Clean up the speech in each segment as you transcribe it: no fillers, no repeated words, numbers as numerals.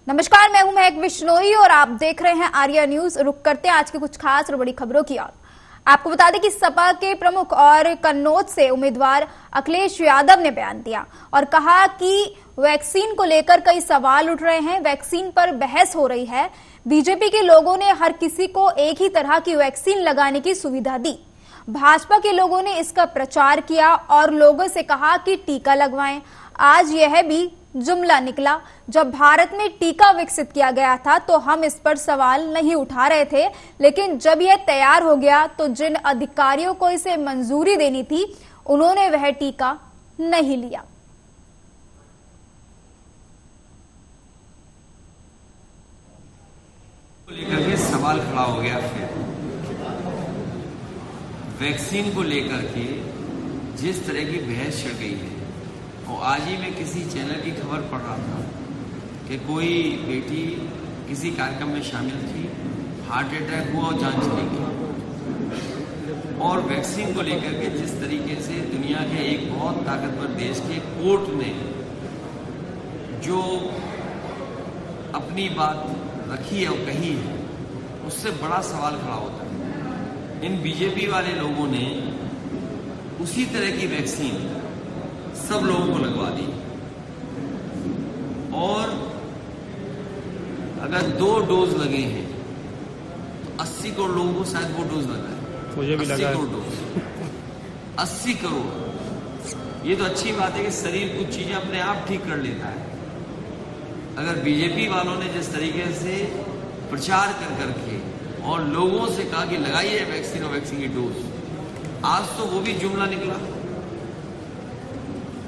नमस्कार, मैं हूं महक बिश्नोई और आप देख रहे हैं आर्या न्यूज। रुक करते हैं आज की कुछ खास और बड़ी खबरों की ओर। आपको बता दें कि सपा के प्रमुख और कन्नौज से उम्मीदवार अखिलेश यादव ने बयान दिया और कहा कि वैक्सीन को लेकर कई सवाल उठ रहे हैं, वैक्सीन पर बहस हो रही है। बीजेपी के लोगों ने हर किसी को एक ही तरह की वैक्सीन लगाने की सुविधा दी। भाजपा के लोगों ने इसका प्रचार किया और लोगों से कहा कि टीका लगवाएं। आज यह भी जुमला निकला, जब भारत में टीका विकसित किया गया था तो हम इस पर सवाल नहीं उठा रहे थे, लेकिन जब यह तैयार हो गया तो जिन अधिकारियों को इसे मंजूरी देनी थी उन्होंने वह टीका नहीं लिया। लेकर के सवाल खड़ा हो गया। फिर वैक्सीन को लेकर के जिस तरह की बहस छिड़ गई है, और आज ही मैं किसी चैनल की खबर पढ़ रहा था कि कोई बेटी किसी कार्यक्रम में शामिल थी, हार्ट अटैक हुआ और जान चली गई। और वैक्सीन को लेकर के जिस तरीके से दुनिया के एक बहुत ताकतवर देश के कोर्ट ने जो अपनी बात रखी है और कही है, उससे बड़ा सवाल खड़ा होता है। इन बीजेपी वाले लोगों ने उसी तरह की वैक्सीन सब लोगों को लगवा दी, और अगर 2 डोज लगे हैं तो 80 करोड़ लोगों को शायद वो डोज लगा है। मुझे भी लगा 80 करोड़ डोज, 80 करोड़। ये तो अच्छी बात है कि शरीर कुछ चीजें अपने आप ठीक कर लेता है। अगर बीजेपी वालों ने जिस तरीके से प्रचार कर करके और लोगों से कहा कि लगाइए वैक्सीन और वैक्सीन की डोज, आज तो वो भी जुमला निकला।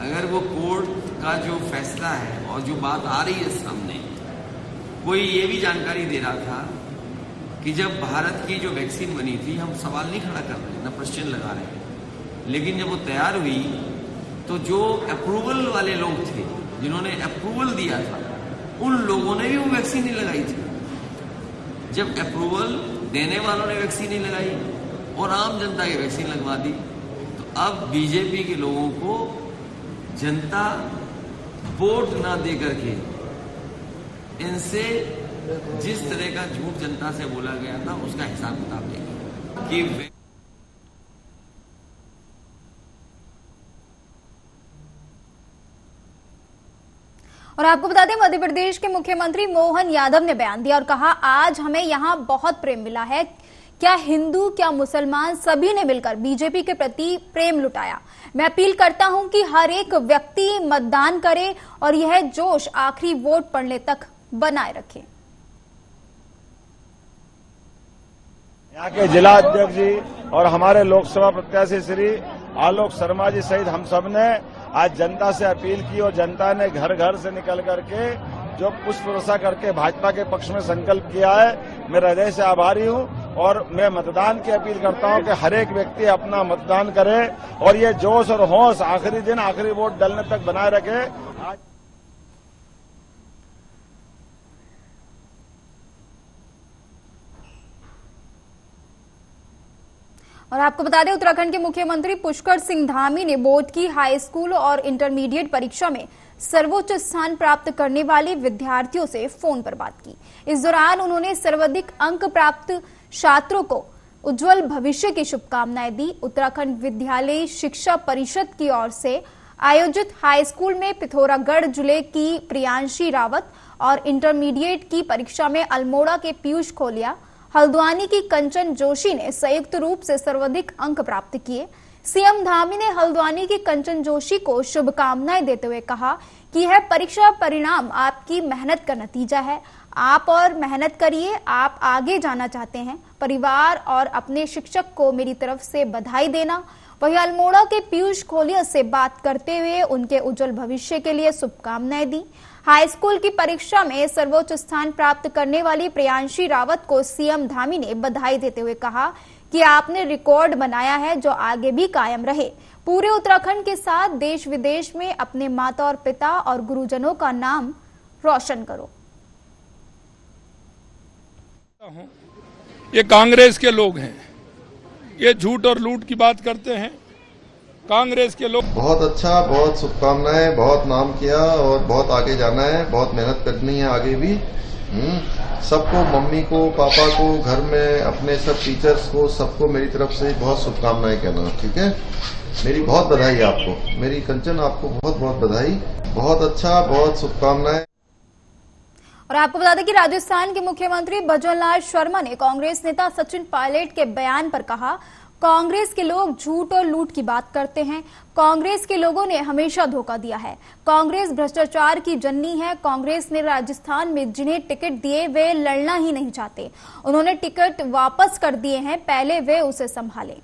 अगर वो कोर्ट का जो फैसला है और जो बात आ रही है सामने, कोई ये भी जानकारी दे रहा था कि जब भारत की जो वैक्सीन बनी थी, हम सवाल नहीं खड़ा कर रहे, न प्रश्न लगा रहे, लेकिन जब वो तैयार हुई तो जो अप्रूवल वाले लोग थे, जिन्होंने अप्रूवल दिया था, उन लोगों ने भी वो वैक्सीन नहीं लगाई थी। जब अप्रूवल देने वालों ने वैक्सीन नहीं लगाई और आम जनता की वैक्सीन लगवा दी, तो अब बीजेपी के लोगों को जनता वोट ना दे करके इनसे जिस तरह का झूठ जनता से बोला गया था उसका हिसाब किताब देंगे कि और आपको बता दें, मध्य प्रदेश के मुख्यमंत्री मोहन यादव ने बयान दिया और कहा, आज हमें यहां बहुत प्रेम मिला है। क्या हिंदू, क्या मुसलमान, सभी ने मिलकर बीजेपी के प्रति प्रेम लुटाया। मैं अपील करता हूं कि हर एक व्यक्ति मतदान करे और यह जोश आखिरी वोट पड़ने तक बनाए रखे। यहाँ के जिला अध्यक्ष जी और हमारे लोकसभा प्रत्याशी श्री आलोक शर्मा जी सहित हम सब ने आज जनता से अपील की, और जनता ने घर घर से निकल करके जो पुष्प वर्षा करके भाजपा के पक्ष में संकल्प किया है, मैं हृदय से आभारी हूं। और मैं मतदान की अपील करता हूं कि हर एक व्यक्ति अपना मतदान करे और ये जोश और होश आखिरी दिन, आखिरी वोट डलने तक बनाए रखे। आज और आपको बता दें, उत्तराखंड के मुख्यमंत्री पुष्कर सिंह धामी ने बोर्ड की हाई स्कूल और इंटरमीडिएट परीक्षा में सर्वोच्च स्थान प्राप्त करने वाले विद्यार्थियों से फोन पर बात की। इस दौरान उन्होंने सर्वाधिक अंक प्राप्त छात्रों को उज्जवल भविष्य की शुभकामनाएं दी। उत्तराखंड विद्यालय शिक्षा परिषद की ओर से आयोजित हाई स्कूल में पिथौरागढ़ जिले की प्रियांशी रावत और इंटरमीडिएट की परीक्षा में अल्मोड़ा के पीयूष खोलिया, हल्द्वानी की कंचन जोशी ने संयुक्त रूप से सर्वाधिक अंक प्राप्त किए। सीएम धामी ने हल्द्वानी की कंचन जोशी को शुभकामनाएं देते हुए कहा कि यह परीक्षा परिणाम आपकी मेहनत का नतीजा है। आप और मेहनत करिए, आप आगे जाना चाहते हैं। परिवार और अपने शिक्षक को मेरी तरफ से बधाई देना। वहीं अल्मोड़ा के पीयूष खोलिया से बात करते हुए उनके उज्जवल भविष्य के लिए शुभकामनाएं दी। हाई स्कूल की परीक्षा में सर्वोच्च स्थान प्राप्त करने वाली प्रियांशी रावत को सीएम धामी ने बधाई देते हुए कहा कि आपने रिकॉर्ड बनाया है, जो आगे भी कायम रहे। पूरे उत्तराखंड के साथ देश विदेश में अपने माता और पिता और गुरुजनों का नाम रोशन करो। ये कांग्रेस के लोग हैं, ये झूठ और लूट की बात करते हैं। कांग्रेस के लोग बहुत अच्छा, बहुत शुभकामनाएं, बहुत नाम किया और बहुत आगे जाना है, बहुत मेहनत करनी है आगे भी। सबको, मम्मी को, पापा को, घर में अपने सब टीचर्स को, सबको मेरी तरफ से बहुत शुभकामनाएं कहना, ठीक है। मेरी बहुत बधाई आपको, मेरी कंचन आपको बहुत बहुत बधाई, बहुत अच्छा, बहुत शुभकामनाएं। और आपको बता दें कि राजस्थान के मुख्यमंत्री भजनलाल शर्मा ने कांग्रेस नेता सचिन पायलट के बयान पर कहा, कांग्रेस के लोग झूठ और लूट की बात करते हैं। कांग्रेस के लोगों ने हमेशा धोखा दिया है। कांग्रेस भ्रष्टाचार की जननी है। कांग्रेस ने राजस्थान में जिन्हें टिकट दिए वे लड़ना ही नहीं चाहते। उन्होंने टिकट वापस कर दिए हैं, पहले वे उसे संभालें।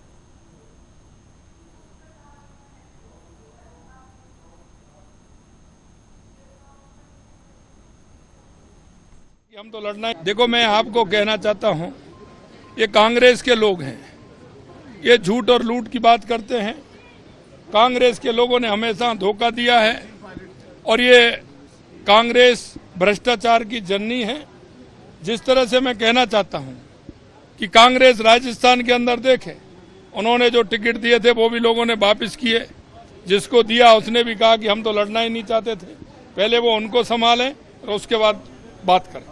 हम तो लड़ना है। देखो, मैं आपको कहना चाहता हूं, ये कांग्रेस के लोग हैं, ये झूठ और लूट की बात करते हैं। कांग्रेस के लोगों ने हमेशा धोखा दिया है और ये कांग्रेस भ्रष्टाचार की जननी है। जिस तरह से मैं कहना चाहता हूं कि कांग्रेस राजस्थान के अंदर देखे, उन्होंने जो टिकट दिए थे वो भी लोगों ने वापस किए। जिसको दिया उसने भी कहा कि हम तो लड़ना ही नहीं चाहते थे, पहले वो उनको संभालें और उसके बाद बात करें।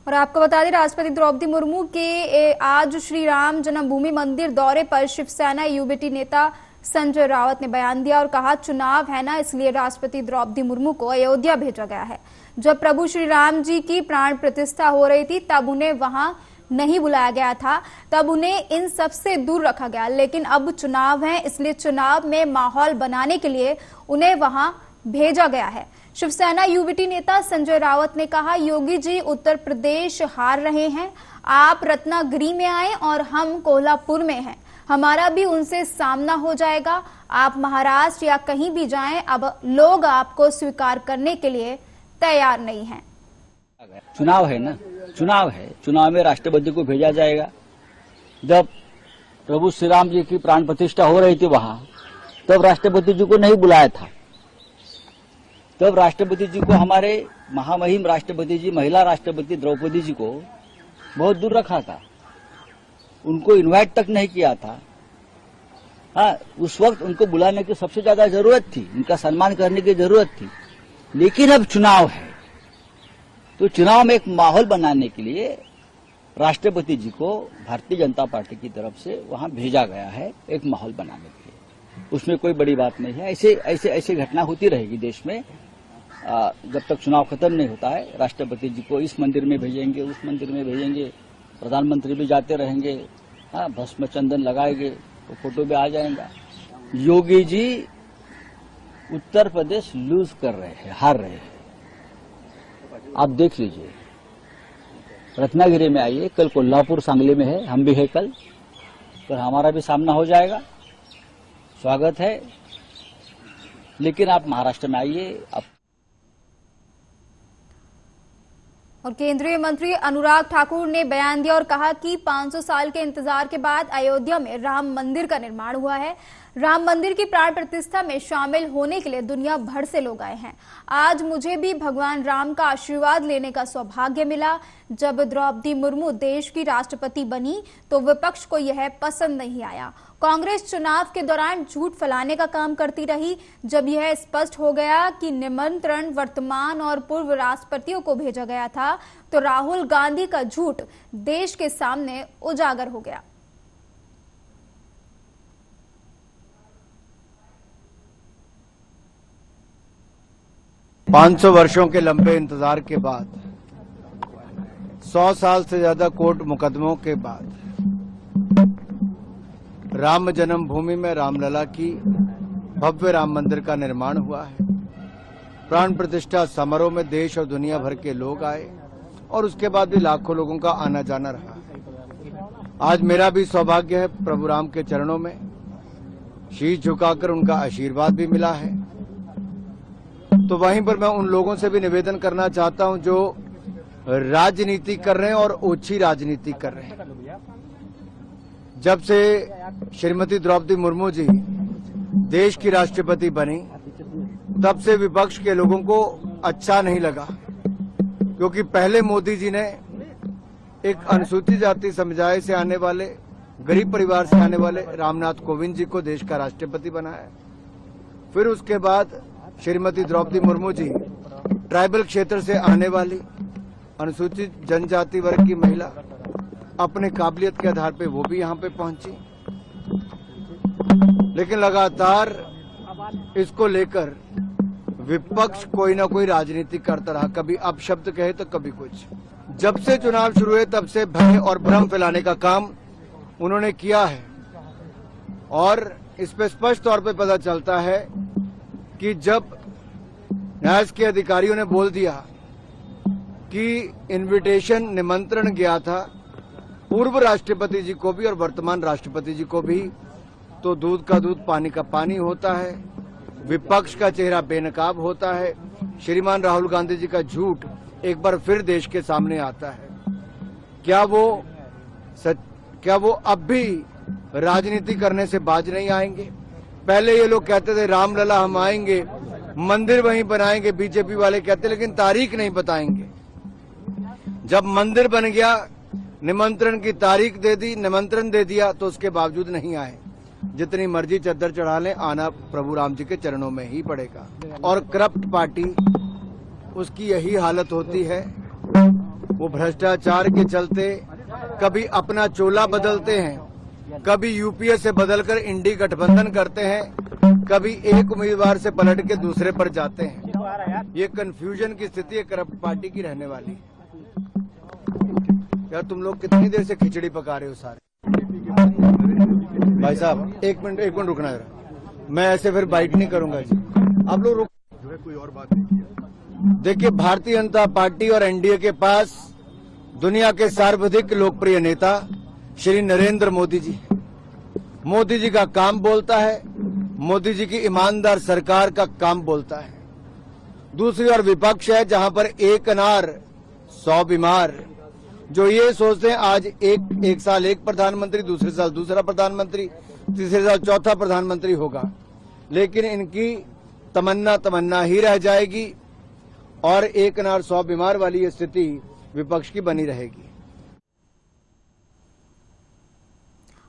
और आपको बता दें, राष्ट्रपति द्रौपदी मुर्मू के आज श्री राम जन्मभूमि मंदिर दौरे पर शिवसेना यूबीटी नेता संजय राउत ने बयान दिया और कहा, चुनाव है ना, इसलिए राष्ट्रपति द्रौपदी मुर्मू को अयोध्या भेजा गया है। जब प्रभु श्री राम जी की प्राण प्रतिष्ठा हो रही थी तब उन्हें वहां नहीं बुलाया गया था, तब उन्हें इन सब से दूर रखा गया। लेकिन अब चुनाव है, इसलिए चुनाव में माहौल बनाने के लिए उन्हें वहां भेजा गया है। शिवसेना यूबीटी नेता संजय राउत ने कहा, योगी जी उत्तर प्रदेश हार रहे हैं, आप रत्नागिरी में आए और हम कोल्हापुर में हैं, हमारा भी उनसे सामना हो जाएगा। आप महाराष्ट्र या कहीं भी जाएं, अब लोग आपको स्वीकार करने के लिए तैयार नहीं हैं। चुनाव है ना, चुनाव है, चुनाव में राष्ट्रपति को भेजा जाएगा। जब प्रभु श्री राम जी की प्राण प्रतिष्ठा हो रही थी वहां, तब राष्ट्रपति जी को नहीं बुलाया था। तब राष्ट्रपति जी को, हमारे महामहिम राष्ट्रपति जी, महिला राष्ट्रपति द्रौपदी जी को बहुत दूर रखा था, उनको इनवाइट तक नहीं किया था। हाँ, उस वक्त उनको बुलाने की सबसे ज्यादा जरूरत थी, उनका सम्मान करने की जरूरत थी। लेकिन अब चुनाव है, तो चुनाव में एक माहौल बनाने के लिए राष्ट्रपति जी को भारतीय जनता पार्टी की तरफ से वहां भेजा गया है, एक माहौल बनाने के लिए। उसमें कोई बड़ी बात नहीं है। ऐसे घटना होती रहेगी देश में, जब तक चुनाव खत्म नहीं होता है। राष्ट्रपति जी को इस मंदिर में भेजेंगे, उस मंदिर में भेजेंगे, प्रधानमंत्री भी जाते रहेंगे, भस्म चंदन लगाएंगे तो फोटो भी आ जाएगा। योगी जी उत्तर प्रदेश लूज कर रहे हैं, हार रहे हैं, आप देख लीजिए। रत्नागिरी में आइए, कल कोल्हापुर सांगली में है, हम भी है कल, पर हमारा भी सामना हो जाएगा, स्वागत है। लेकिन आप महाराष्ट्र में आइए। और केंद्रीय मंत्री अनुराग ठाकुर ने बयान दिया और कहा कि 500 साल के इंतजार के बाद अयोध्या में राम मंदिर का निर्माण हुआ है। राम मंदिर की प्राण प्रतिष्ठा में शामिल होने के लिए दुनिया भर से लोग आए हैं। आज मुझे भी भगवान राम का आशीर्वाद लेने का सौभाग्य मिला। जब द्रौपदी मुर्मू देश की राष्ट्रपति बनी तो विपक्ष को यह पसंद नहीं आया। कांग्रेस चुनाव के दौरान झूठ फैलाने का काम करती रही। जब यह स्पष्ट हो गया कि निमंत्रण वर्तमान और पूर्व राष्ट्रपतियों को भेजा गया था, तो राहुल गांधी का झूठ देश के सामने उजागर हो गया। पांच 500 वर्षों के लंबे इंतजार के बाद, 100 साल से ज्यादा कोर्ट मुकदमों के बाद राम जन्मभूमि में रामलला की भव्य राम मंदिर का निर्माण हुआ है। प्राण प्रतिष्ठा समारोह में देश और दुनिया भर के लोग आए और उसके बाद भी लाखों लोगों का आना जाना रहा। आज मेरा भी सौभाग्य है प्रभु राम के चरणों में शीश झुकाकर उनका आशीर्वाद भी मिला है। तो वहीं पर मैं उन लोगों से भी निवेदन करना चाहता हूं जो राजनीति कर रहे हैं और ओछी राजनीति कर रहे हैं। जब से श्रीमती द्रौपदी मुर्मू जी देश की राष्ट्रपति बनी, तब से विपक्ष के लोगों को अच्छा नहीं लगा, क्योंकि पहले मोदी जी ने एक अनुसूचित जाति समुदाय से आने वाले गरीब परिवार से आने वाले रामनाथ कोविंद जी को देश का राष्ट्रपति बनाया। फिर उसके बाद श्रीमती द्रौपदी मुर्मू जी ट्राइबल क्षेत्र से आने वाली अनुसूचित जनजाति वर्ग की महिला, अपने काबिलियत के आधार पे वो भी यहाँ पे पहुंची। लेकिन लगातार इसको लेकर विपक्ष कोई ना कोई राजनीति करता रहा, कभी अपशब्द कहे तो कभी कुछ। जब से चुनाव शुरू हुए तब से भय और भ्रम फैलाने का काम उन्होंने किया है और इस पे स्पष्ट तौर पे पता चलता है कि जब न्याय के अधिकारियों ने बोल दिया कि इनविटेशन निमंत्रण गया था पूर्व राष्ट्रपति जी को भी और वर्तमान राष्ट्रपति जी को भी, तो दूध का दूध पानी का पानी होता है, विपक्ष का चेहरा बेनकाब होता है। श्रीमान राहुल गांधी जी का झूठ एक बार फिर देश के सामने आता है। क्या वो अब भी राजनीति करने से बाज नहीं आएंगे? पहले ये लोग कहते थे रामलला हम आएंगे, मंदिर वहीं बनाएंगे, बीजेपी वाले कहते, लेकिन तारीख नहीं बताएंगे। जब मंदिर बन गया, निमंत्रण की तारीख दे दी, निमंत्रण दे दिया, तो उसके बावजूद नहीं आए। जितनी मर्जी चद्दर चढ़ा लें, आना प्रभु राम जी के चरणों में ही पड़ेगा। और करप्ट पार्टी, उसकी यही हालत होती है। वो भ्रष्टाचार के चलते कभी अपना चोला बदलते हैं, कभी यूपीए से बदलकर इंडी गठबंधन करते हैं, कभी एक उम्मीदवार से पलट के दूसरे पर जाते हैं। ये कंफ्यूजन की स्थिति है करप्ट पार्टी की रहने वाली है। यार तुम लोग कितनी देर से खिचड़ी पका रहे हो सारे? भाई साहब एक मिनट रुकना जरा, मैं ऐसे फिर बाइट नहीं करूंगा जी, आप लोग रुक। जो है कोई और बात नहीं है। देखिए, भारतीय जनता पार्टी और एनडीए के पास दुनिया के सर्वाधिक लोकप्रिय नेता श्री नरेंद्र मोदी जी, मोदी जी का काम बोलता है, मोदी जी की ईमानदार सरकार का काम बोलता है। दूसरी ओर विपक्ष है जहां पर एक अनार 100 बीमार, जो ये सोचते हैं आज एक साल एक प्रधानमंत्री, दूसरे साल दूसरा प्रधानमंत्री, तीसरे साल चौथा प्रधानमंत्री होगा, लेकिन इनकी तमन्ना ही रह जाएगी और एक अनार 100 बीमार वाली ये स्थिति विपक्ष की बनी रहेगी।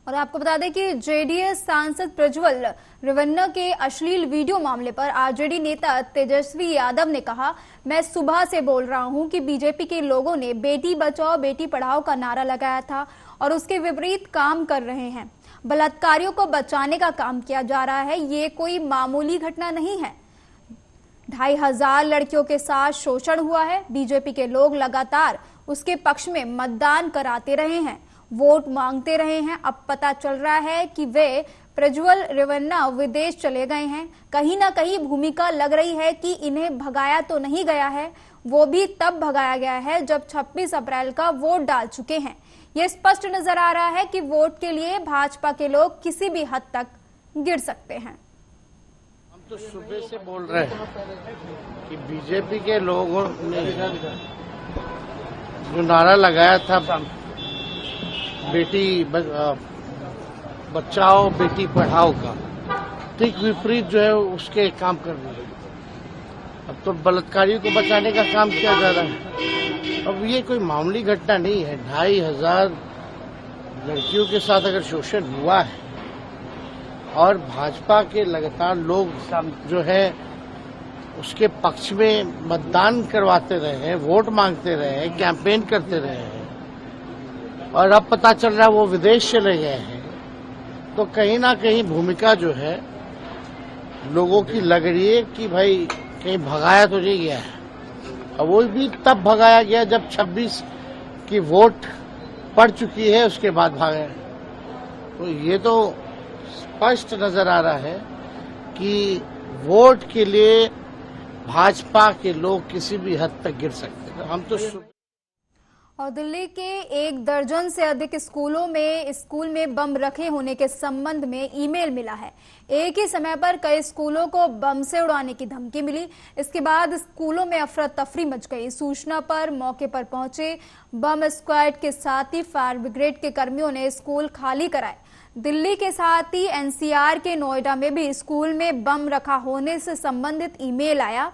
और आपको बता दें कि जेडीएस सांसद प्रज्वल रेवन्ना के अश्लील वीडियो मामले पर आरजेडी नेता तेजस्वी यादव ने कहा, मैं सुबह से बोल रहा हूं कि बीजेपी के लोगों ने बेटी बचाओ बेटी पढ़ाओ का नारा लगाया था और उसके विपरीत काम कर रहे हैं। बलात्कारियों को बचाने का काम किया जा रहा है, ये कोई मामूली घटना नहीं है। 2500 लड़कियों के साथ शोषण हुआ है। बीजेपी के लोग लगातार उसके पक्ष में मतदान कराते रहे हैं, वोट मांगते रहे हैं। अब पता चल रहा है कि वे प्रज्वल रेवन्ना विदेश चले गए हैं। कहीं ना कहीं भूमिका लग रही है कि इन्हें भगाया तो नहीं गया है, वो भी तब भगाया गया है जब 26 अप्रैल का वोट डाल चुके हैं। ये स्पष्ट नजर आ रहा है कि वोट के लिए भाजपा के लोग किसी भी हद तक गिर सकते हैं। हम तो सुबह से बोल रहे हैं कि बीजेपी के लोगों ने जो नारा लगाया था बेटी बचाओ बेटी पढ़ाओ का, ठीक विपरीत जो है उसके काम कर रही है। अब तो बलात्कारियों को बचाने का काम किया जा रहा है। अब ये कोई मामूली घटना नहीं है। 2500 लड़कियों के साथ अगर शोषण हुआ है और भाजपा के लगातार लोग जो है उसके पक्ष में मतदान करवाते रहे हैं, वोट मांगते रहे हैं, कैंपेन करते रहे हैं और अब पता चल रहा है वो विदेश चले गए हैं, तो कहीं ना कहीं भूमिका जो है लोगों की लग रही है कि भाई कहीं भगाया तो नहीं गया है। और वो भी तब भगाया गया जब 26 की वोट पड़ चुकी है, उसके बाद भागा। तो ये तो स्पष्ट नजर आ रहा है कि वोट के लिए भाजपा के लोग किसी भी हद तक गिर सकते हैं। हम तो और दिल्ली के 1 दर्जन से अधिक स्कूल में बम रखे होने के संबंध में ईमेल मिला है। एक ही समय पर कई स्कूलों को बम से उड़ाने की धमकी मिली। इसके बाद स्कूलों में अफरा तफरी मच गई। सूचना पर मौके पर पहुंचे बम स्क्वाड के साथ ही फायर ब्रिगेड के कर्मियों ने स्कूल खाली कराए। दिल्ली के साथ ही एनसीआर के नोएडा में भी स्कूल में बम रखा होने से संबंधित ईमेल आया।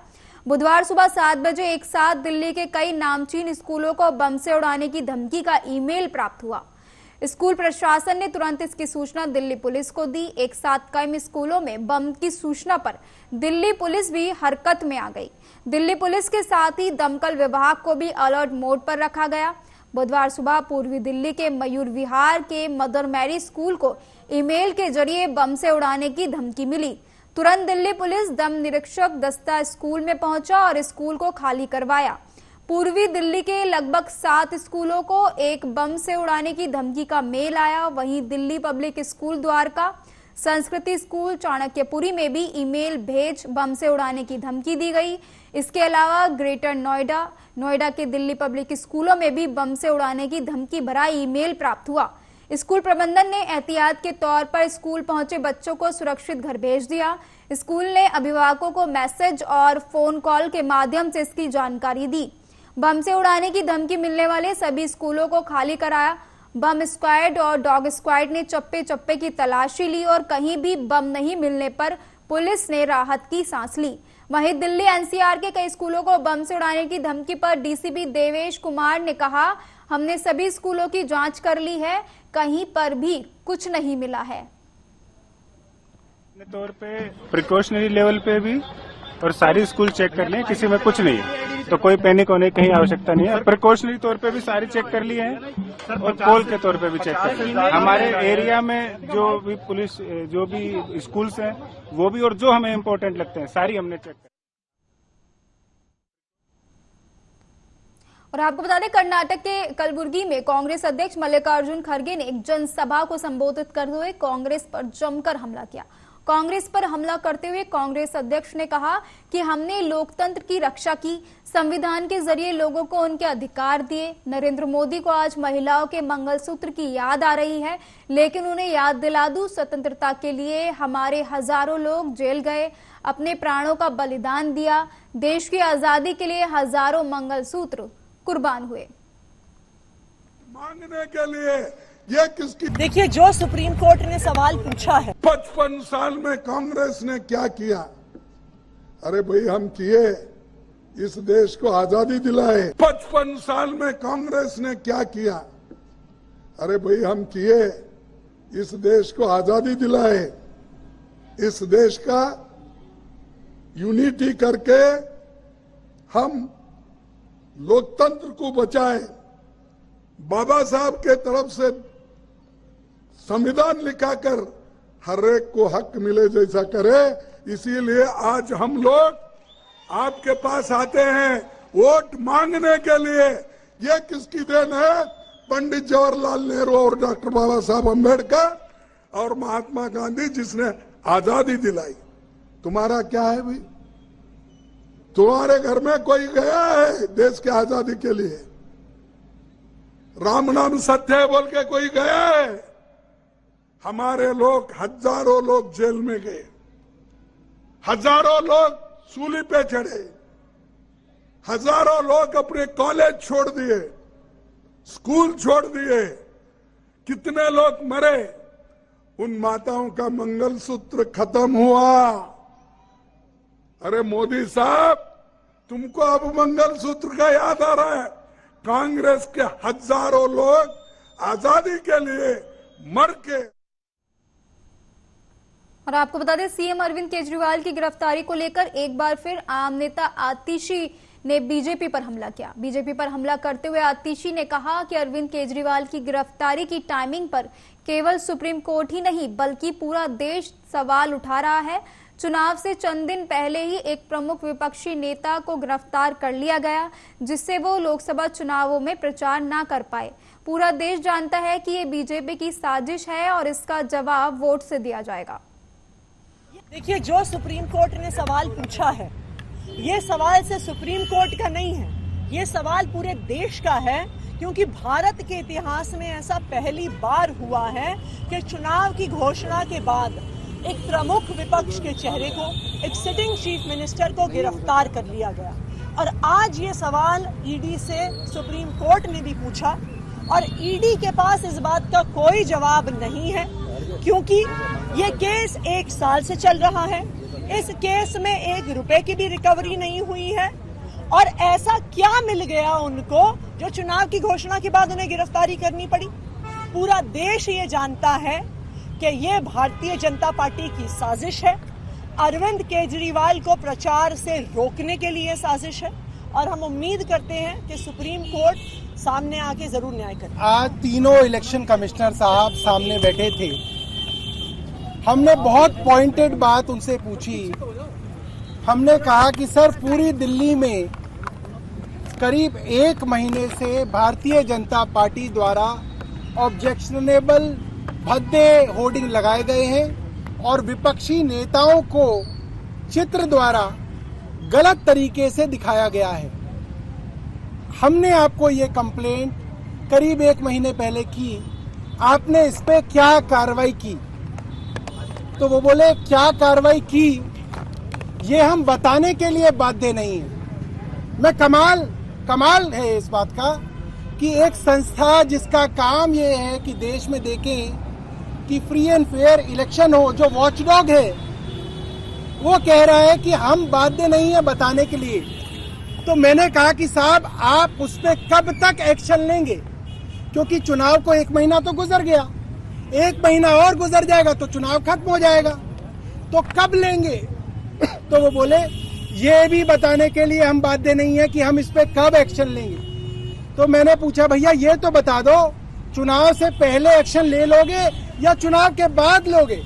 बुधवार सुबह 7 बजे एक साथ दिल्ली के कई नामचीन स्कूलों को बम से उड़ाने की धमकी का ईमेल प्राप्त हुआ। स्कूल प्रशासन ने तुरंत इसकी सूचना दिल्ली पुलिस को दी। एक साथ कई स्कूलों में बम की सूचना पर दिल्ली पुलिस भी हरकत में आ गई। दिल्ली पुलिस के साथ ही दमकल विभाग को भी अलर्ट मोड पर रखा गया। बुधवार सुबह पूर्वी दिल्ली के मयूर विहार के मदर मैरी स्कूल को ईमेल के जरिए बम से उड़ाने की धमकी मिली। तुरंत दिल्ली पुलिस दम निरीक्षक दस्ता स्कूल में पहुंचा और स्कूल को खाली करवाया। पूर्वी दिल्ली के लगभग 7 स्कूलों को एक बम से उड़ाने की धमकी का मेल आया। वहीं दिल्ली पब्लिक स्कूल द्वारका, संस्कृति स्कूल चाणक्यपुरी में भी ईमेल भेज बम से उड़ाने की धमकी दी गई। इसके अलावा ग्रेटर नोएडा के दिल्ली पब्लिक स्कूलों में भी बम से उड़ाने की धमकी भरा ईमेल प्राप्त हुआ। स्कूल प्रबंधन ने एहतियात के तौर पर स्कूल पहुंचे बच्चों को सुरक्षित घर भेज दिया। स्कूल ने अभिभावकों को मैसेज और फोन कॉल के माध्यम से इसकी जानकारी दी। बम से उड़ाने की धमकी मिलने वाले सभी स्कूलों को खाली कराया। बम स्क्वाड और डॉग स्क्वाड ने चप्पे चप्पे की तलाशी ली और कहीं भी बम नहीं मिलने पर पुलिस ने राहत की सांस ली। वहीं दिल्ली एनसीआर के कई स्कूलों को बम से उड़ाने की धमकी पर डीसीपी देवेश कुमार ने कहा, हमने सभी स्कूलों की जांच कर ली है, कहीं पर भी कुछ नहीं मिला है। तौर पे प्रिकॉशनरी लेवल पे भी और सारी स्कूल चेक कर लिए, किसी में कुछ नहीं है, तो कोई पैनिक होने की कहीं आवश्यकता नहीं है। प्रिकॉशनरी तौर पे भी सारी चेक कर लिए हैं और पोल के तौर पे भी चेक कर लिए हैं। हमारे एरिया में जो भी पुलिस जो भी स्कूल्स हैं वो भी, और जो हमें इम्पोर्टेंट लगते हैं सारी हमने चेक कर। और आपको बता दें, कर्नाटक के कलबुर्गी में कांग्रेस अध्यक्ष मल्लिकार्जुन खड़गे ने एक जनसभा को संबोधित करते हुए कांग्रेस पर जमकर हमला किया। कांग्रेस पर हमला करते हुए कांग्रेस अध्यक्ष ने कहा कि हमने लोकतंत्र की रक्षा की, संविधान के जरिए लोगों को उनके अधिकार दिए। नरेंद्र मोदी को आज महिलाओं के मंगलसूत्र की याद आ रही है, लेकिन उन्हें याद दिला दूं, स्वतंत्रता के लिए हमारे हजारों लोग जेल गए, अपने प्राणों का बलिदान दिया, देश की आजादी के लिए हजारों मंगलसूत्र कुर्बान हुए। मांगने के लिए ये किसकी? देखिए, जो सुप्रीम कोर्ट ने सवाल पूछा है, 55 साल में कांग्रेस ने क्या किया? अरे भाई, हम किए, इस देश को आजादी दिलाए। 55 साल में कांग्रेस ने क्या किया? अरे भाई, हम किए, इस देश को आजादी दिलाए। इस देश का यूनिटी करके हम लोकतंत्र को बचाए। बाबा साहब के तरफ से संविधान लिखाकर हर एक को हक मिले जैसा करे। इसीलिए आज हम लोग आपके पास आते हैं वोट मांगने के लिए। ये किसकी देन है? पंडित जवाहरलाल नेहरू और डॉक्टर बाबा साहब अम्बेडकर और महात्मा गांधी, जिसने आजादी दिलाई। तुम्हारा क्या है भाई? तुम्हारे घर में कोई गया है देश की आजादी के लिए? राम नाम सत्य है बोल के कोई गया है? हमारे लोग, हजारों लोग जेल में गए, हजारों लोग सूली पे चढ़े, हजारों लोग अपने कॉलेज छोड़ दिए, स्कूल छोड़ दिए, कितने लोग मरे। उन माताओं का मंगलसूत्र खत्म हुआ। अरे मोदी साहब, तुमको अब मंगलसूत्र का याद आ रहा है? कांग्रेस के हजारों लोग आजादी के लिए मर के। और आपको बता दें, सीएम अरविंद केजरीवाल की गिरफ्तारी को लेकर एक बार फिर आम नेता आतिशी ने बीजेपी पर हमला किया। बीजेपी पर हमला करते हुए आतिशी ने कहा कि अरविंद केजरीवाल की गिरफ्तारी की टाइमिंग पर केवल सुप्रीम कोर्ट ही नहीं बल्कि पूरा देश सवाल उठा रहा है। चुनाव से चंद दिन पहले ही एक प्रमुख विपक्षी नेता को गिरफ्तार कर लिया गया, जिससे वो लोकसभा चुनावों में प्रचार ना कर पाए। पूरा देश जानता है कि ये बीजेपी की साजिश है और इसका जवाब वोट से दिया जाएगा। देखिए, जो सुप्रीम कोर्ट ने सवाल पूछा है, ये सवाल से सुप्रीम कोर्ट का नहीं है, ये सवाल पूरे देश का है। क्योंकि भारत के इतिहास में ऐसा पहली बार हुआ है कि चुनाव की घोषणा के बाद एक प्रमुख विपक्ष के चेहरे को, एक सिटिंग चीफ मिनिस्टर को गिरफ्तार कर लिया गया। और आज ये सवाल ईडी से सुप्रीम कोर्ट ने भी पूछा और ईडी के पास इस बात का कोई जवाब नहीं है, क्योंकि ये केस 1 साल से चल रहा है। इस केस में 1 रुपए की भी रिकवरी नहीं हुई है। और ऐसा क्या मिल गया उनको जो चुनाव की घोषणा के बाद उन्हें गिरफ्तारी करनी पड़ी? पूरा देश ये जानता है कि ये भारतीय जनता पार्टी की साजिश है, अरविंद केजरीवाल को प्रचार से रोकने के लिए साजिश है, और हम उम्मीद करते हैं कि सुप्रीम कोर्ट सामने आके जरूर न्याय करे। आज तीनों इलेक्शन कमिश्नर साहब सामने बैठे थे, हमने बहुत पॉइंटेड बात उनसे पूछी। हमने कहा कि सर, पूरी दिल्ली में करीब 1 महीने से भारतीय जनता पार्टी द्वारा ऑब्जेक्शनेबल भद्दे होर्डिंग लगाए गए हैं और विपक्षी नेताओं को चित्र द्वारा गलत तरीके से दिखाया गया है। हमने आपको ये कंप्लेंट करीब 1 महीने पहले की, आपने इस पे क्या कार्रवाई की? तो वो बोले क्या कार्रवाई की ये हम बताने के लिए बाध्य नहीं है। मैं कमाल है इस बात का कि एक संस्था जिसका काम ये है कि देश में देखें कि फ्री एंड फेयर इलेक्शन हो, जो वॉचडॉग है, वो कह रहा है कि हम बाध्य नहीं है बताने के लिए। तो मैंने कहा कि साहब, आप उस पर कब तक एक्शन लेंगे? क्योंकि चुनाव को 1 महीना तो गुजर गया, 1 महीना और गुजर जाएगा तो चुनाव खत्म हो जाएगा, तो कब लेंगे? तो वो बोले ये भी बताने के लिए हम बाध्य नहीं है कि हम इस पे कब एक्शन लेंगे। तो मैंने पूछा, भैया ये तो बता दो, चुनाव से पहले एक्शन ले लोगे या चुनाव के बाद लोगे?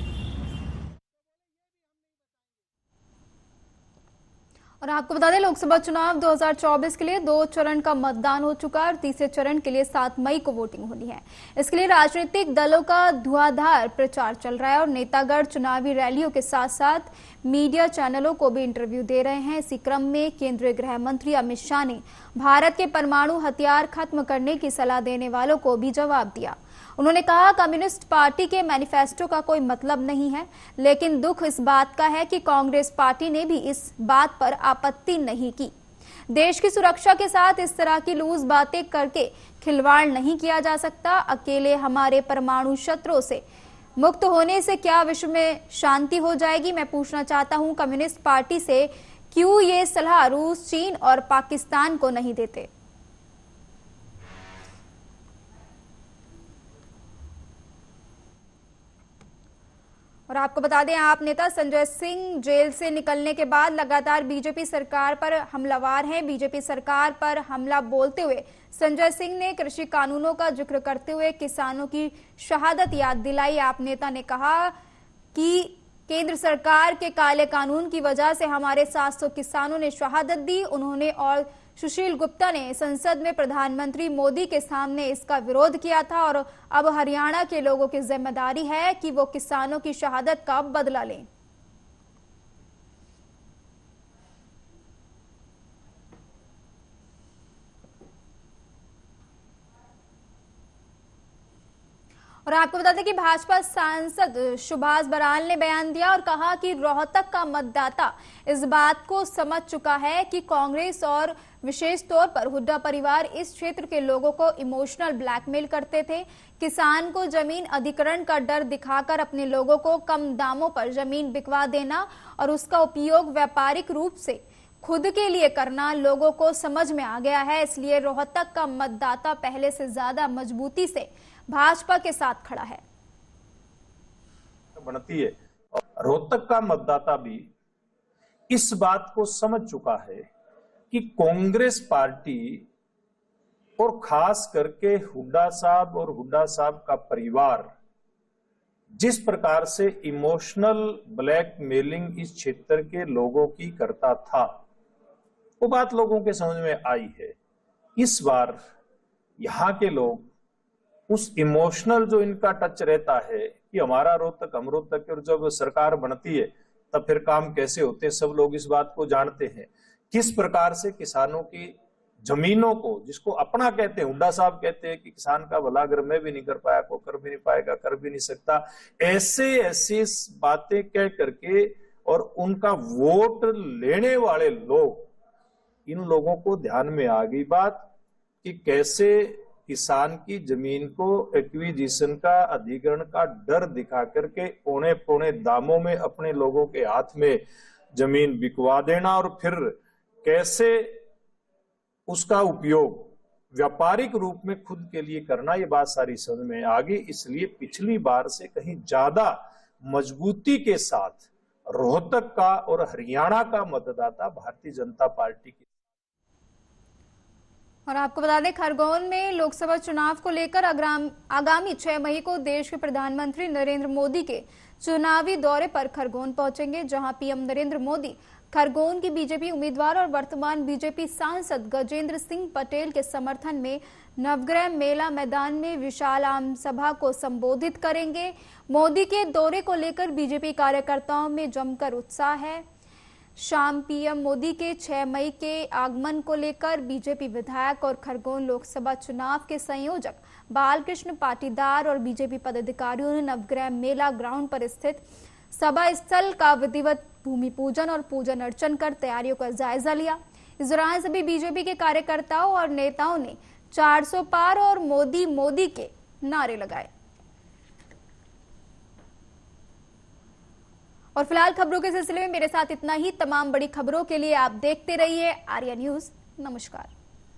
और आपको बता दें, लोकसभा चुनाव 2024 के लिए 2 चरण का मतदान हो चुका है और तीसरे चरण के लिए 7 मई को वोटिंग होनी है। इसके लिए राजनीतिक दलों का धुआंधार प्रचार चल रहा है और नेतागण चुनावी रैलियों के साथ साथ मीडिया चैनलों को भी इंटरव्यू दे रहे हैं। इसी क्रम में केंद्रीय गृह मंत्री अमित शाह ने भारत के परमाणु हथियार खत्म करने की सलाह देने वालों को भी जवाब दिया। उन्होंने कहा, कम्युनिस्ट पार्टी के मैनिफेस्टो का कोई मतलब नहीं है, लेकिन दुख इस बात का है कि कांग्रेस पार्टी ने भी इस बात पर आपत्ति नहीं की। देश की सुरक्षा के साथ इस तरह की लूज बातें करके खिलवाड़ नहीं किया जा सकता। अकेले हमारे परमाणु शस्त्रों से मुक्त होने से क्या विश्व में शांति हो जाएगी? मैं पूछना चाहता हूं, कम्युनिस्ट पार्टी से क्यों ये सलाह रूस, चीन और पाकिस्तान को नहीं देते? और आपको बता दें, आप नेता संजय सिंह जेल से निकलने के बाद लगातार बीजेपी सरकार पर हमलावार हैं। बीजेपी सरकार पर हमला बोलते हुए संजय सिंह ने कृषि कानूनों का जिक्र करते हुए किसानों की शहादत याद दिलाई। आप नेता ने कहा कि केंद्र सरकार के काले कानून की वजह से हमारे 700 किसानों ने शहादत दी। उन्होंने और सुशील गुप्ता ने संसद में प्रधानमंत्री मोदी के सामने इसका विरोध किया था और अब हरियाणा के लोगों की जिम्मेदारी है कि वो किसानों की शहादत का बदला लें। और आपको बता दें कि भाजपा सांसद सुभाष बराल ने बयान दिया और कहा कि रोहतक का मतदाता इस बात को समझ चुका है कि कांग्रेस और विशेष तौर पर हुड्डा परिवार इस क्षेत्र के लोगों को इमोशनल ब्लैकमेल करते थे। किसान को जमीन अधिग्रहण का डर दिखाकर अपने लोगों को कम दामों पर जमीन बिकवा देना और उसका उपयोग व्यापारिक रूप से खुद के लिए करना लोगों को समझ में आ गया है। इसलिए रोहतक का मतदाता पहले से ज्यादा मजबूती से भाजपा के साथ खड़ा है। बनती है और रोहतक का मतदाता भी इस बात को समझ चुका है कि कांग्रेस पार्टी और खास करके हुड्डा साहब और हुड्डा साहब का परिवार जिस प्रकार से इमोशनल ब्लैकमेलिंग इस क्षेत्र के लोगों की करता था, वो बात लोगों के समझ में आई है। इस बार यहाँ के लोग उस इमोशनल जो इनका टच रहता है कि हमारा रोहतक हम रोहतक, और जब सरकार बनती है तब फिर काम कैसे होते हैं, सब लोग इस बात को जानते हैं। किस प्रकार से किसानों की जमीनों को, जिसको अपना कहते हैं, हुड्डा साहब कहते हैं कि किसान का भला अगर मैं भी नहीं कर पाया को कर भी नहीं पाएगा, कर भी नहीं सकता, ऐसे बातें कह करके और उनका वोट लेने वाले लोग, इन लोगों को ध्यान में आ गई बात कि कैसे किसान की जमीन को एक्विजिशन का, अधिग्रहण का डर दिखा करके पौने पौने दामों में अपने लोगों के हाथ में जमीन बिकवा देना और फिर कैसे उसका उपयोग व्यापारिक रूप में खुद के लिए करना, ये बात सारी समझ में आ गई। इसलिए पिछली बार से कहीं ज्यादा मजबूती के साथ रोहतक का और हरियाणा का मतदाता भारतीय जनता पार्टी की। और आपको बता दें, खरगोन में लोकसभा चुनाव को लेकर आगामी 6 मई को देश के प्रधानमंत्री नरेंद्र मोदी के चुनावी दौरे पर खरगोन पहुंचेंगे, जहां पीएम नरेंद्र मोदी खरगोन की बीजेपी उम्मीदवार और वर्तमान बीजेपी सांसद गजेंद्र सिंह पटेल के समर्थन में नवग्रह मेला मैदान में विशाल आम सभा को संबोधित करेंगे। मोदी के दौरे को लेकर बीजेपी कार्यकर्ताओं में जमकर उत्साह है। शाम पीएम मोदी के 6 मई के आगमन को लेकर बीजेपी विधायक और खरगोन लोकसभा चुनाव के संयोजक बालकृष्ण पाटीदार और बीजेपी पदाधिकारियों ने नवग्रह मेला ग्राउंड पर स्थित सभा स्थल का विधिवत भूमि पूजन और पूजन अर्चन कर तैयारियों का जायजा लिया। इस दौरान सभी बीजेपी के कार्यकर्ताओं और नेताओं ने 400 पार और मोदी मोदी के नारे लगाए। और फिलहाल खबरों के सिलसिले में मेरे साथ इतना ही। तमाम बड़ी खबरों के लिए आप देखते रहिए आर्या न्यूज। नमस्कार।